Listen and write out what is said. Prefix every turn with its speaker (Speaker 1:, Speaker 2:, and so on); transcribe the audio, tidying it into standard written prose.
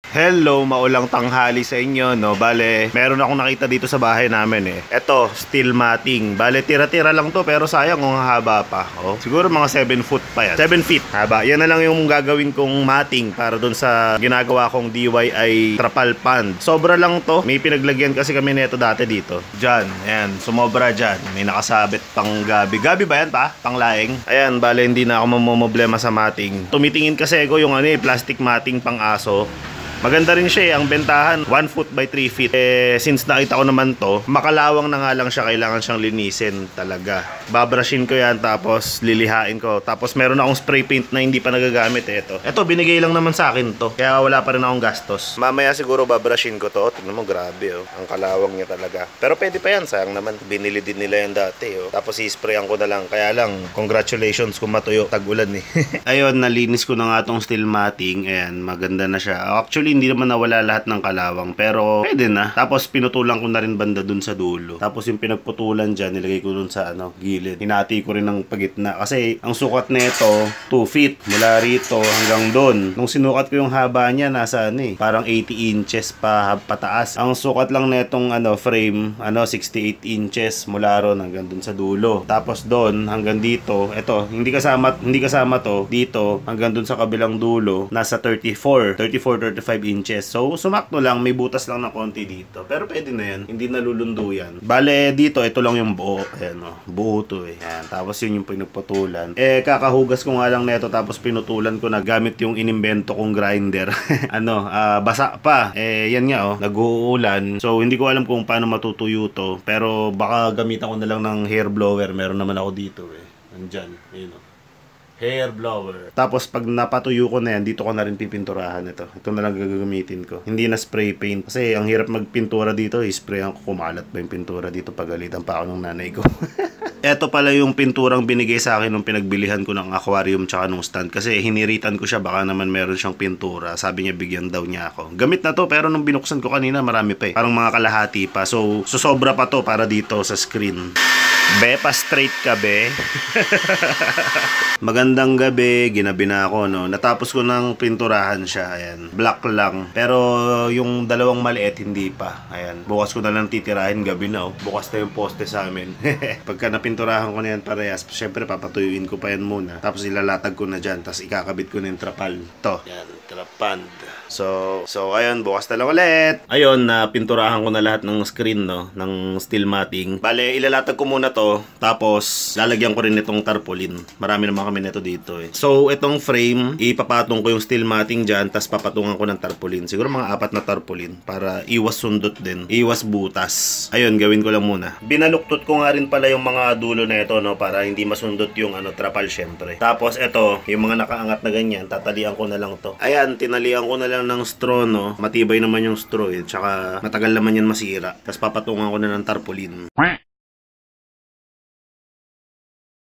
Speaker 1: Hello, maulang tanghali sa inyo, no? Bale, meron akong nakita dito sa bahay namin eh. Eto, steel matting. Bale, tira-tira lang to pero sayang kung haba pa. Oh, siguro mga 7 foot pa yan. 7 feet haba. Yan na lang yung gagawin kong matting para dun sa ginagawa kong DIY trapal pond. Sobra lang to. May pinaglagyan kasi kami neto dati dito. Diyan, ayan, sumobra dyan. May nakasabit pang gabi. Gabi ba yan pa? Panglaing? Ayan, bale, hindi na ako mamomblema sa matting. Tumitingin kasi ako yung plastic matting pang aso. Maganda rin siya eh. Ang bentahan 1 foot by 3 feet. Since nakita ko naman to, makalawang na nga lang siya, kailangan siyang linisin talaga. Babrushin ko yan tapos lilihain ko. Tapos meron akong spray paint na hindi pa nagagamit eh. Ito binigay lang naman sa akin to. Kaya wala pa rin akong gastos. Mamaya siguro babrushin ko to. Tignan mo, grabe oh. Ang kalawang niya talaga. Pero pwede pa yan, sayang naman. Binili din nila yan dati oh. Tapos i-sprayan ko na lang. Kaya lang, congratulations kung matuyo. Tag-ulan eh. Ayun, nalinis ko na nga tong steel matting. Ayan, maganda na siya. Actually, hindi naman nawala lahat ng kalawang, pero pwede na. Tapos pinutulan ko na rin banda dun sa dulo. Tapos yung pinagputulan dyan, nilagay ko dun sa gilid. Hinati ko rin ng pagitna kasi ang sukat nito 2 feet mula rito hanggang dun. Nung sinukat ko yung haba niya, nasa parang 80 inches pa pataas. Ang sukat lang netong frame 68 inches mula ron hanggang dun sa dulo. Tapos dun hanggang dito, eto hindi kasama to dito hanggang dun sa kabilang dulo, nasa 35 inches. So, sumakto lang. May butas lang na konti dito. Pero pwede na yan. Hindi nalulundo yan. Bale, dito, ito lang yung buo. Ayan, oh. Buo to eh. Ayan. Tapos yun yung pinagputulan. Kakahugas ko nga lang neto tapos pinutulan ko na gamit yung inimbento kong grinder. Basa pa. Yan nga, oh. Nag-uulan. So, hindi ko alam kung paano matutuyo to. Pero, baka gamitan ko na lang ng hair blower. Meron naman ako dito eh. Nandyan. Ayun, oh. Hair blower. Tapos pag napatuyo ko na yan, dito ko na rin pipinturahan ito. Ito na lang gagamitin ko. Hindi na spray paint. Kasi ang hirap magpintura dito, isprayan ko, kumalat pa yung pintura dito. Pagalitan pa ako ng nanay ko. Ito pala yung pinturang binigay sa akin nung pinagbilihan ko ng aquarium tsaka nung stand. Kasi hiniritan ko siya, baka naman meron siyang pintura. Sabi niya bigyan daw niya ako. Gamit na to, pero nung binuksan ko kanina, marami pa eh. Parang mga kalahati pa. So, susobra pa to para dito sa screen. Be, pa-straight ka, be. Magandang gabi, ginabi na ako, no. Natapos ko ng pinturahan siya, ayan. Black lang. Pero yung dalawang maliit, hindi pa. Ayan. Bukas ko na lang titirahin, gabi na, oh. Bukas na yung poste sa amin. Pagka napinturahan ko na yan parehas, syempre papatuyuin ko pa yan muna. Tapos ilalatag ko na dyan, tapos ikakabit ko na yung trapal. Ito. Yan, trapand. So ayun, bukas na lang ulit. Ayun, na pinturahan ko na lahat ng screen, no, ng steel matting. Bale, ilalatag ko muna to, tapos lalagyan ko rin itong tarpaulin. Marami naman kami nito dito eh. So, itong frame, ipapatong ko yung steel matting dyan, tapos papatungan ko ng tarpaulin. Siguro mga 4 na tarpaulin para iwas sundot din, iwas butas. Ayun, gawin ko lang muna. Binaluktot ko nga rin pala yung mga dulo na ito, no, para hindi masundot yung trapal syempre. Tapos ito, yung mga nakaangat na ganyan, tatalian ko na lang to. Ayan, tinalian ko na lang ng straw, no. Matibay naman yung straw eh. Tsaka matagal naman yan masira. Tapos papatungan ko na ng tarpaulin.